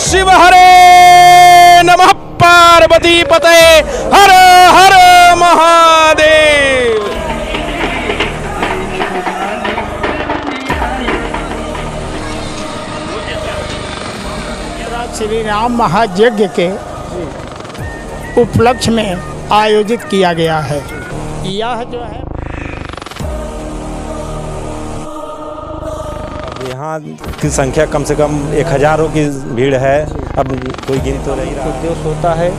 शिव हरे नमः पार्वती पते हर हर महादेव। श्री राम महायज्ञ के उपलक्ष्य में आयोजित किया गया है। यह जो है यहाँ की संख्या कम से कम 1000 की भीड़ है। अब कोई गिन तो नहीं रहा। उद्देश्य होता है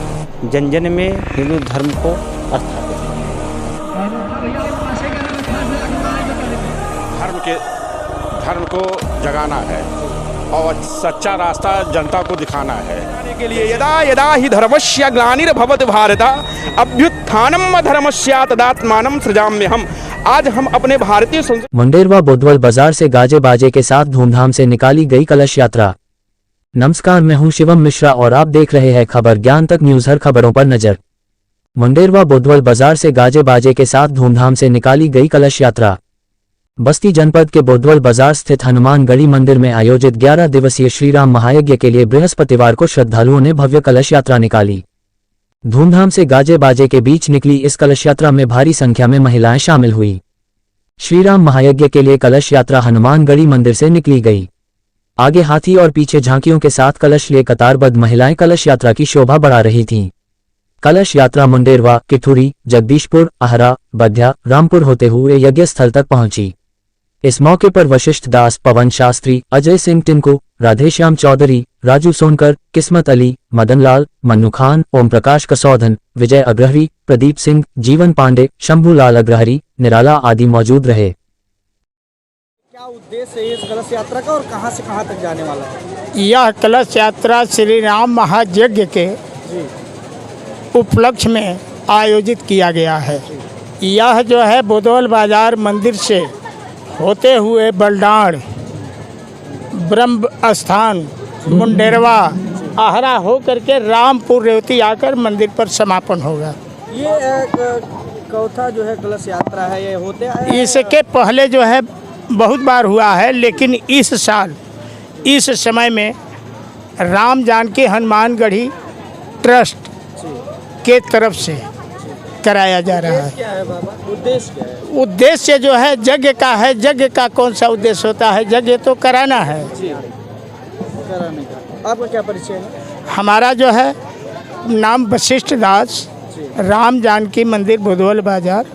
जन जन में हिंदू धर्म को स्थापित धर्म को जगाना है और सच्चा रास्ता जनता को दिखाना है के लिए। यदा यदा ही धर्मस्य ग्लानिर्भवति भारत अभ्युत्थानम धर्मस्य तदात्मानं सृजाम्यहम्। आज हम अपने भारतीय मुंडेरवा बुद्धवल बाजार से गाजे बाजे के साथ धूमधाम से निकाली गई कलश यात्रा। नमस्कार, मैं हूं शिवम मिश्रा और आप देख रहे हैं खबर ज्ञान तक न्यूज। हर खबरों पर नजर। मुंडेरवा बुद्धवल बाजार से गाजे बाजे के साथ धूमधाम से निकाली गई कलश यात्रा। बस्ती जनपद के बुद्धवल बाजार स्थित हनुमानगढ़ी मंदिर में आयोजित 11 दिवसीय श्रीराम महायज्ञ के लिए बृहस्पतिवार को श्रद्धालुओं ने भव्य कलश यात्रा निकाली। धूमधाम से गाजे बाजे के बीच निकली इस कलश यात्रा में भारी संख्या में महिलाएं शामिल हुई। श्रीराम महायज्ञ के लिए कलश यात्रा हनुमानगढ़ी मंदिर से निकली गई। आगे हाथी और पीछे झांकियों के साथ कलश लिए कतारबद्ध महिलाएं कलश यात्रा की शोभा बढ़ा रही थीं। कलश यात्रा मुंडेरवा, किठुरी, जगदीशपुर, आहरा, बद्या, रामपुर होते हुए यज्ञ स्थल तक पहुंची। इस मौके पर वशिष्ठ दास, पवन शास्त्री, अजय सिंह टिंकू, राधेश्याम चौधरी, राजू सोनकर, किस्मत अली, मदन लाल, मन्नू खान, ओम प्रकाश कसौधन, विजय अग्रहरी, प्रदीप सिंह, जीवन पांडे, शंभू लाल अग्रहरी, निराला आदि मौजूद रहे। क्या उद्देश्य है इस कलश यात्रा का और कहां से कहां तक जाने वाला है? यह कलश यात्रा श्री राम महायज्ञ के उपलक्ष्य में आयोजित किया गया है। यह जो है बुद्धवल बाजार मंदिर से होते हुए बलडाण, ब्रह्म स्थान, मुंडेरवा, आहरा हो करके रामपुर रेवती आकर मंदिर पर समापन होगा। ये चौथा जो है कलश यात्रा है, ये होते हैं इसके पहले जो है बहुत बार हुआ है, लेकिन इस साल इस समय में राम जानकी हनुमानगढ़ी ट्रस्ट के तरफ से कराया जा रहा है। क्या है बाबा, उद्देश्य क्या है? उद्देश्य जो है यज्ञ का है। यज्ञ का कौन सा उद्देश्य होता है? यज्ञ तो कराना है। कराने का। आपका क्या परिचय है? हमारा जो है नाम वशिष्ठ दास, राम जानकी मंदिर बुद्धवल बाजार।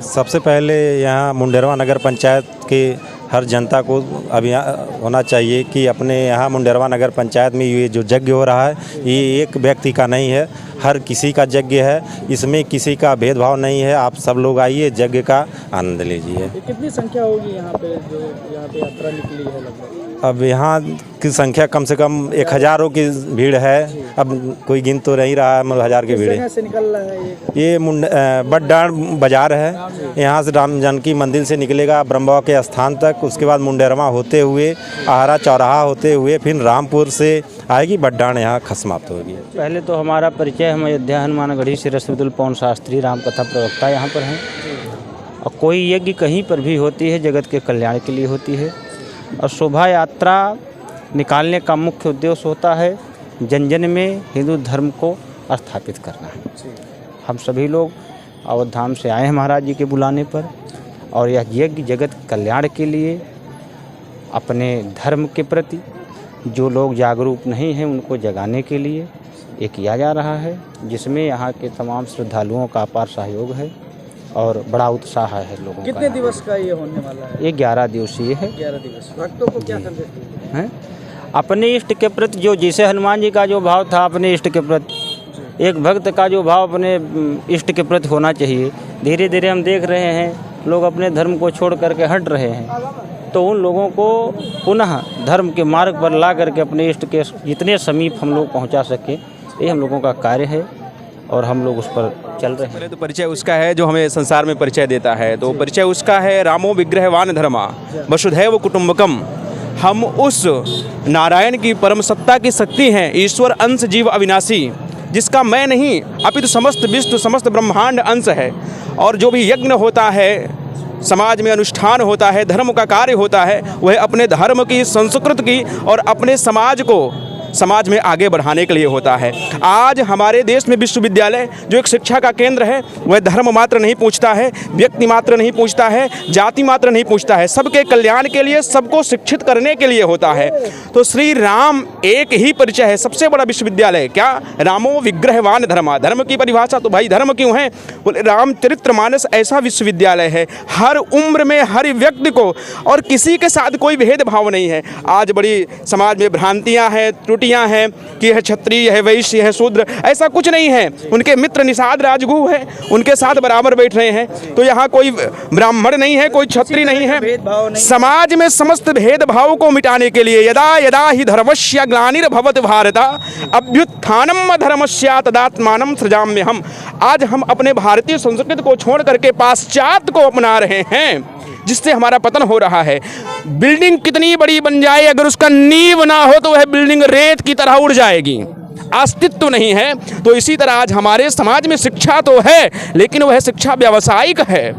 सबसे पहले यहाँ मुंडेरवा नगर पंचायत के हर जनता को अभियान होना चाहिए कि अपने यहाँ मुंडेरवा नगर पंचायत में ये जो यज्ञ हो रहा है ये एक व्यक्ति का नहीं है, हर किसी का यज्ञ है। इसमें किसी का भेदभाव नहीं है। आप सब लोग आइए, यज्ञ का आनंद लीजिए। कितनी संख्या होगी यहाँ पे जो यहाँ पे यात्रा निकली है लगभग? अब यहाँ की संख्या कम से कम 1000 की भीड़ है। अब कोई गिन तो नहीं रहा है, मतलब 1000 की भीड़ है। से निकल रहा है ये बड्डाण बाजार है। यहाँ से राम जानकी मंदिर से निकलेगा ब्रह्मवा के स्थान तक, उसके बाद मुंडेरवा होते हुए आहरा चौराहा होते हुए फिर रामपुर से आएगी बड्डाण, यहाँ समाप्त होगी। पहले तो हमारा परिचय, हम अयोध्या हनुमानगढ़ी से रसविदुल पवन शास्त्री राम कथा प्रवक्ता यहाँ पर हैं। और कोई यज्ञ कहीं पर भी होती है जगत के कल्याण के लिए होती है। और शोभा यात्रा निकालने का मुख्य उद्देश्य होता है जन जन में हिंदू धर्म को स्थापित करना। हम सभी लोग अवध धाम से आए हैं महाराज जी के बुलाने पर, और यह यज्ञ जगत कल्याण के लिए, अपने धर्म के प्रति जो लोग जागरूक नहीं हैं उनको जगाने के लिए ये किया जा रहा है, जिसमें यहाँ के तमाम श्रद्धालुओं का अपार सहयोग है और बड़ा उत्साह है लोगों का। कितने दिवस का ये होने वाला है? ये 11 दिवसीय है। 11 दिवस। भक्तों को क्या संदेश हैं? अपने इष्ट के प्रति जो, जैसे हनुमान जी का जो भाव था अपने इष्ट के प्रति, एक भक्त का जो भाव अपने इष्ट के प्रति होना चाहिए। धीरे धीरे हम देख रहे हैं लोग अपने धर्म को छोड़ करके हट रहे हैं, तो उन लोगों को पुनः धर्म के मार्ग पर ला करके अपने इष्ट के जितने समीप हम लोग पहुंचा सके, ये हम लोगों का कार्य है और हम लोग उस पर चल रहे हैं। पहले तो परिचय उसका है जो हमें संसार में परिचय देता है, तो परिचय उसका है रामो विग्रहवान धर्मा वसुधैव कुटुंबकम। हम उस नारायण की परम सत्ता की शक्ति हैं, ईश्वर अंश जीव अविनाशी, जिसका मैं नहीं अपितु समस्त विश्व समस्त ब्रह्मांड अंश है। और जो भी यज्ञ होता है समाज में अनुष्ठान होता है, धर्म का कार्य होता है, वह अपने धर्म की, संस्कृति की और अपने समाज में आगे बढ़ाने के लिए होता है। आज हमारे देश में विश्वविद्यालय जो एक शिक्षा का केंद्र है, वह धर्म मात्र नहीं पूछता है, व्यक्ति मात्र नहीं पूछता है, जाति मात्र नहीं पूछता है, सबके कल्याण के लिए, सबको शिक्षित करने के लिए होता है। तो श्री राम एक ही परिचय है, सबसे बड़ा विश्वविद्यालय। क्या? रामो विग्रहवान धर्मा। धर्म की परिभाषा तो भाई धर्म क्यों है? बोले रामचरितमानस ऐसा विश्वविद्यालय है, हर उम्र में हर व्यक्ति को, और किसी के साथ कोई भेदभाव नहीं है। आज बड़ी समाज में भ्रांतियाँ हैं, त्रुटियाँ हैं कि यह क्षत्रिय है, वैश्य है, शूद्र, ऐसा कुछ नहीं है। उनके मित्र निषाद राजगुरु है, उनके साथ बराबर बैठ रहे हैं। तो यहाँ कोई ब्राह्मण नहीं है, कोई क्षत्रिय नहीं है। समाज में समस्त भेदभाव को मिटाने के लिए यदा यदा ही धर्मस्य ग्लानिर्भवति भारत अभ्युत्थानम धर्मस्य तदात्मानं सृजाम्यहम्। आज हम अपने भारतीय संस्कृति को छोड़ करके पाश्चात्य को अपना रहे हैं, जिससे हमारा पतन हो रहा है। बिल्डिंग कितनी बड़ी बन जाए, अगर उसका नींव ना हो तो वह बिल्डिंग रेत की तरह उड़ जाएगी, अस्तित्व नहीं है। तो इसी तरह आज हमारे समाज में शिक्षा तो है, लेकिन वह शिक्षा व्यावसायिक है,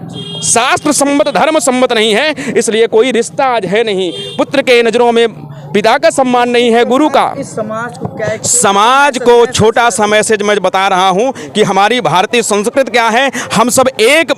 शास्त्र सम्मत, धर्म सम्मत नहीं है। इसलिए कोई रिश्ता आज है नहीं। पुत्र के नज़रों में पिता का सम्मान नहीं है, गुरु का। इस समाज को क्या, समाज को छोटा सा मैसेज मैं बता रहा हूं कि हमारी भारतीय संस्कृति क्या है, हम सब एक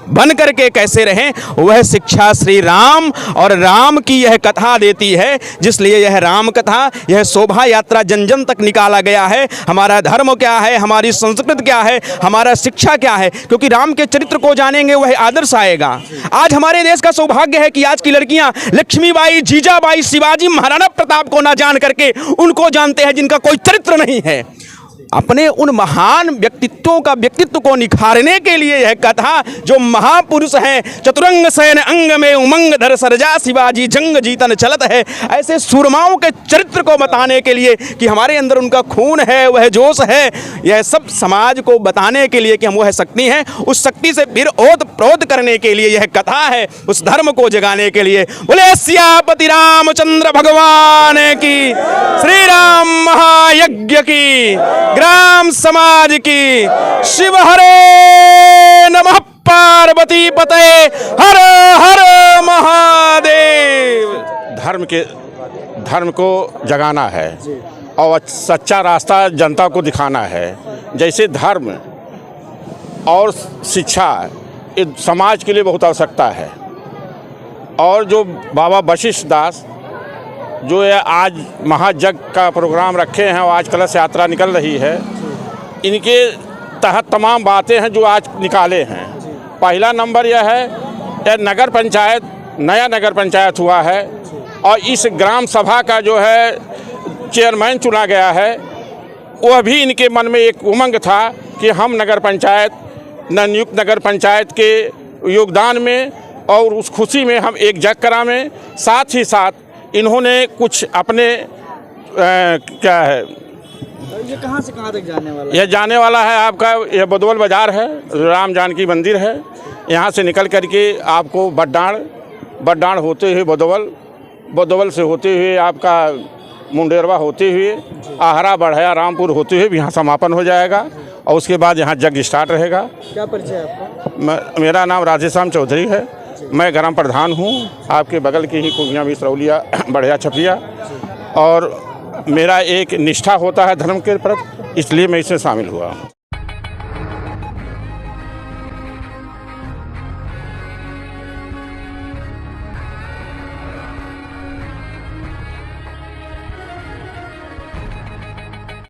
बन करके कैसे रहें, वह शिक्षा श्री राम और राम की यह कथा देती है। जिसलिए यह राम कथा, यह शोभा यात्रा जन जन तक निकाला गया है। हमारा धर्म क्या है, हमारी संस्कृति क्या है, हमारा शिक्षा क्या है, क्योंकि राम के चरित्र को जानेंगे वह आदर्श आएगा। आज हमारे देश का सौभाग्य है कि आज की लड़कियां लक्ष्मीबाई, जीजाबाई, शिवाजी, महाराणा प्रताप को ना जान करके उनको जानते हैं जिनका कोई चरित्र नहीं है। अपने उन महान व्यक्तित्वों का व्यक्तित्व को निखारने के लिए यह कथा, जो महापुरुष हैं, चतुरंग सैन अंग में उमंग धर सरजा शिवाजी जंग जीतन चलत है, ऐसे सूरमाओं के चरित्र को बताने के लिए कि हमारे अंदर उनका खून है, वह जोश है, यह सब समाज को बताने के लिए कि हम वह शक्ति हैं, उस शक्ति से फिर ओत प्रोत करने के लिए यह कथा है, उस धर्म को जगाने के लिए। बोले सियापति रामचंद्र भगवान की, श्री राम महायज्ञ की, ग्राम समाज की, शिव हरे नमः, पार्वती पते हर हर महादेव। धर्म को जगाना है और सच्चा रास्ता जनता को दिखाना है। जैसे धर्म और शिक्षा ये समाज के लिए बहुत आवश्यकता है। और जो बाबा वशिष्ठ दास जो ये आज महायज्ञ का प्रोग्राम रखे हैं और आज कलश यात्रा निकल रही है, इनके तहत तमाम बातें हैं जो आज निकाले हैं। पहला नंबर यह है, यह नगर पंचायत, नया नगर पंचायत हुआ है और इस ग्राम सभा का जो है चेयरमैन चुना गया है। वह भी इनके मन में एक उमंग था कि हम नगर पंचायत, नवनियुक्त नगर पंचायत के योगदान में और उस खुशी में हम एक यज्ञ करावें। साथ ही साथ इन्होंने कुछ अपने क्या है, ये कहाँ से कहाँ तक जाने वाला है? यह जाने वाला है आपका, यह बदौल बाज़ार है, राम जानकी मंदिर है। यहाँ से निकल करके आपको बड्डाण होते हुए बदौल से होते हुए आपका मुंडेरवा होते हुए आहरा बढ़या रामपुर होते हुए यहाँ समापन हो जाएगा और उसके बाद यहाँ यज्ञ स्टार्ट रहेगा। क्या परिचय है आपका? मेरा नाम राधेश्याम चौधरी है, मैं ग्राम प्रधान हूँ, आपके बगल की ही कुगियाँ बिसरौलिया बढ़िया छपिया। और मेरा एक निष्ठा होता है धर्म के प्रति, इसलिए मैं इसमें शामिल हुआ हूँ।